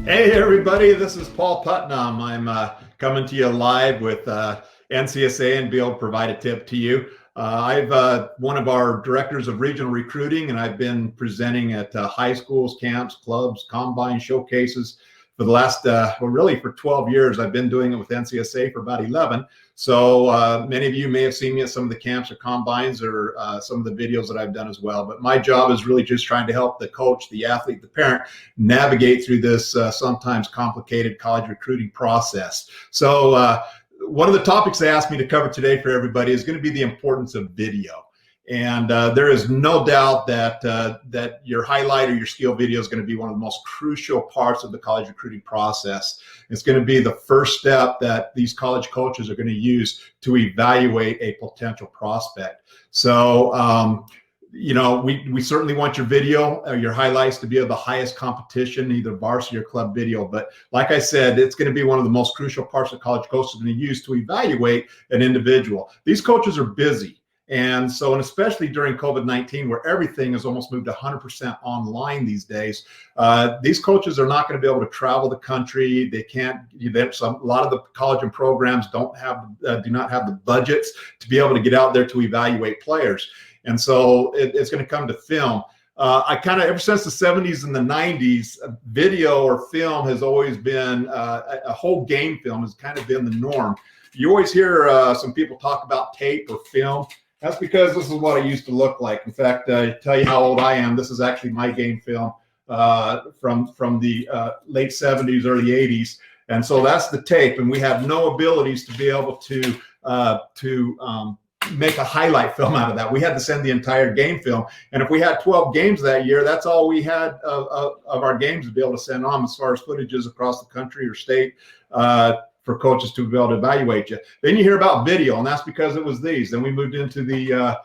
Hey everybody, this is Paul Putnam. I'm coming to you live with NCSA and be able to provide a tip to you. I've one of our directors of regional recruiting, and I've been presenting at high schools, camps, clubs, combine showcases for the last, really for 12 years. I've been doing it with NCSA for about 11. So many of you may have seen me at some of the camps or combines or some of the videos that I've done as well. But my job is really just trying to help the coach, the athlete, the parent navigate through this sometimes complicated college recruiting process. So one of the topics they asked me to cover today for everybody is going to be the importance of video. And there is no doubt that your highlight or your skill video is going to be one of the most crucial parts of the college recruiting process. It's going to be the first step that these college coaches are going to use to evaluate a potential prospect. So, we certainly want your video or your highlights to be of the highest competition, either varsity or club video. But like I said, it's going to be one of the most crucial parts that college coaches are going to use to evaluate an individual. These coaches are busy. And so, and especially during COVID-19, where everything has almost moved 100% online these days, these coaches are not going to be able to travel the country. They can't. A lot of the college and programs do not have the budgets to be able to get out there to evaluate players. And so it's going to come to film. I kind of, ever since the 70s and the 90s, video or film has always been, a whole game film has kind of been the norm. You always hear some people talk about tape or film. That's because this is what it used to look like. In fact, I tell you how old I am. This is actually my game film from the late 70s, early 80s. And so that's the tape. And we had no abilities to be able to make a highlight film out of that. We had to send the entire game film. And if we had 12 games that year, that's all we had of our games to be able to send on as far as footages across the country or state for coaches to be able to evaluate you. Then you hear about video, and that's because it was these. Then we moved into the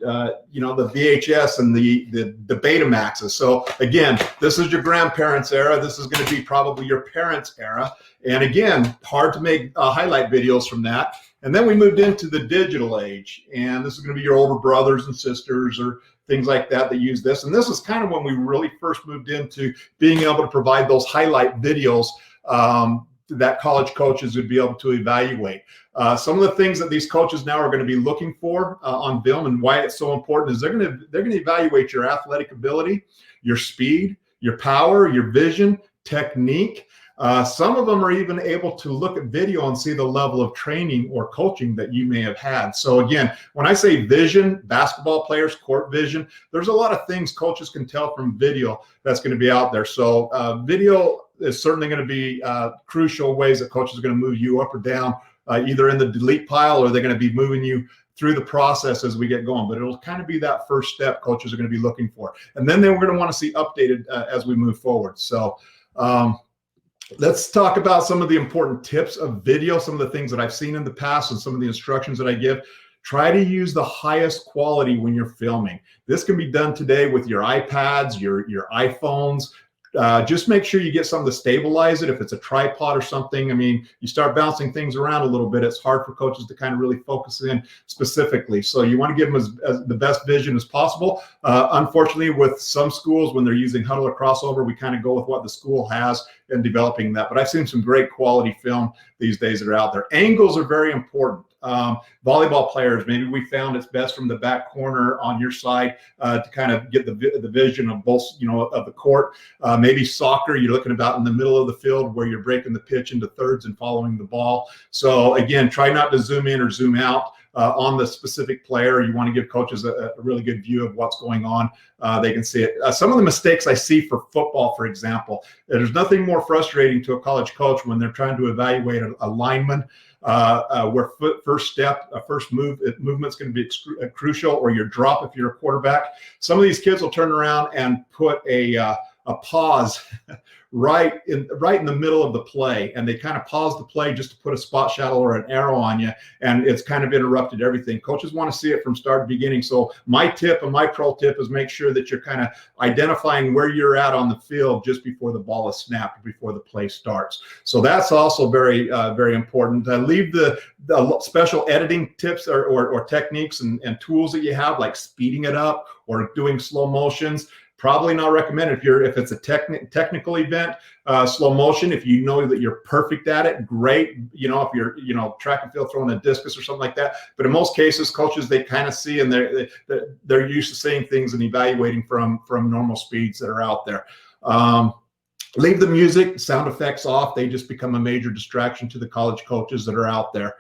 the VHS and the Betamaxes. So again, this is your grandparents' era. This is going to be probably your parents' era. And again, hard to make highlight videos from that. And then we moved into the digital age, and this is going to be your older brothers and sisters or things like that use this. And this is kind of when we really first moved into being able to provide those highlight videos that college coaches would be able to evaluate. Some of the things that these coaches now are going to be looking for on film and why it's so important is they're going to evaluate your athletic ability, your speed, your power, your vision, technique. Some of them are even able to look at video and see the level of training or coaching that you may have had. So again, when I say vision, basketball players, court vision, there's a lot of things coaches can tell from video that's going to be out there. So video is certainly going to be crucial ways that coaches are going to move you up or down, either in the delete pile or they're going to be moving you through the process as we get going. But it'll kind of be that first step coaches are going to be looking for. And then we're going to want to see updated as we move forward. So let's talk about some of the important tips of video, some of the things that I've seen in the past and some of the instructions that I give. Try to use the highest quality when you're filming. This can be done today with your iPads, your iPhones. Just make sure you get something to stabilize it. If it's a tripod or something, I mean, you start bouncing things around a little bit, it's hard for coaches to kind of really focus in specifically. So you want to give them as the best vision as possible. Unfortunately, with some schools, when they're using huddle or crossover, we kind of go with what the school has in developing that. But I've seen some great quality film these days that are out there. Angles are very important. Volleyball players, maybe we found it's best from the back corner on your side to kind of get the vision of both, of the court. Maybe soccer, you're looking about in the middle of the field where you're breaking the pitch into thirds and following the ball. So again, try not to zoom in or zoom out on the specific player. You want to give coaches a really good view of what's going on. They can see it. Some of the mistakes I see for football, for example, there's nothing more frustrating to a college coach when they're trying to evaluate a lineman where first step, first movement's going to be crucial, or your drop if you're a quarterback. Some of these kids will turn around and put a pause right in the middle of the play, and they kind of pause the play just to put a spot shadow or an arrow on you, and it's kind of interrupted everything. Coaches want to see it from start to beginning. So my tip and my pro tip is make sure that you're kind of identifying where you're at on the field just before the ball is snapped, before the play starts. So that's also very very important. Leave the special editing tips or techniques and tools that you have, like speeding it up or doing slow motions. Probably not recommended if it's a technical event. Slow motion, if you know that you're perfect at it, great. If you're track and field throwing a discus or something like that. But in most cases, coaches, they kind of see, and they're used to seeing things and evaluating from normal speeds that are out there. Leave the music, sound effects off. They just become a major distraction to the college coaches that are out there.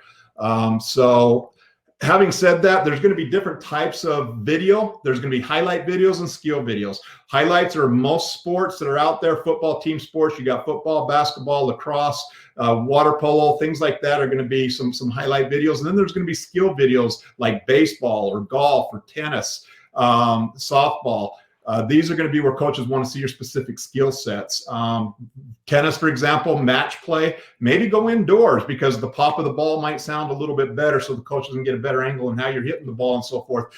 So having said that, there's going to be different types of video. There's going to be highlight videos and skill videos. Highlights are most sports that are out there, football team sports. You got football, basketball, lacrosse, water polo, things like that are going to be some highlight videos. And then there's going to be skill videos like baseball or golf or tennis, softball. These are going to be where coaches want to see your specific skill sets. Tennis, for example, match play, maybe go indoors because the pop of the ball might sound a little bit better so the coaches can get a better angle on how you're hitting the ball and so forth.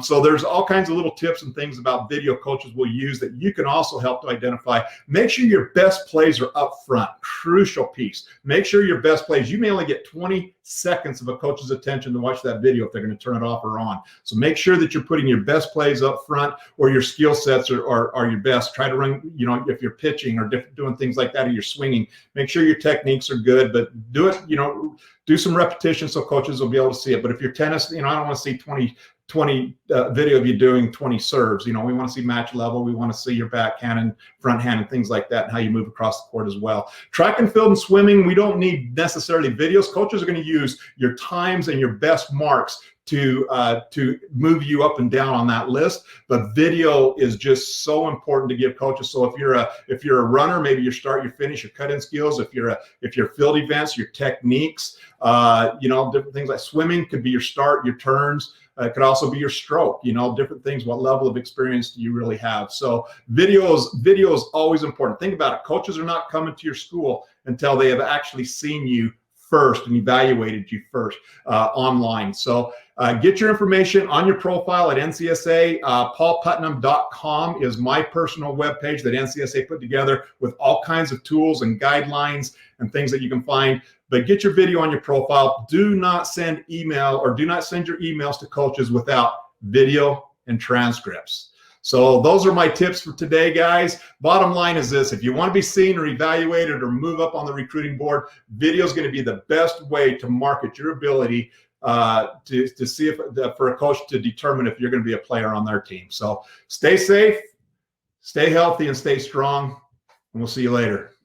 So there's all kinds of little tips and things about video coaches will use that you can also help to identify. Make sure your best plays are up front. Crucial piece. Make sure your best plays, you may only get 20 seconds of a coach's attention to watch that video if they're going to turn it off or on. So make sure that you're putting your best plays up front, or your skill sets are your best. Try to run, if you're pitching or doing things like that, or you're swinging, make sure your techniques are good, but do it, do some repetition so coaches will be able to see it. But if you're tennis, I don't want to see 20 video of you doing 20 serves. We want to see match level. We want to see your backhand and front hand and things like that, and how you move across the court as well. Track and field and swimming, we don't need necessarily videos. Coaches are going to use your times and your best marks to move you up and down on that list. But video is just so important to give coaches. So if you're a runner, maybe your start, your finish, your cut-in skills. If you're field events, your techniques, different things like swimming could be your start, your turns. It could also be your stroke, different things. What level of experience do you really have? So video is always important. Think about it. Coaches are not coming to your school until they have actually seen you first and evaluated you first online. So get your information on your profile at NCSA. PaulPutnam.com is my personal webpage that NCSA put together with all kinds of tools and guidelines and things that you can find. But get your video on your profile. Do not send email, or do not send your emails to coaches without video and transcripts. So those are my tips for today, guys. Bottom line is this: if you want to be seen or evaluated or move up on the recruiting board, video is going to be the best way to market your ability to see if for a coach to determine if you're going to be a player on their team. So stay safe, stay healthy, and stay strong. And we'll see you later.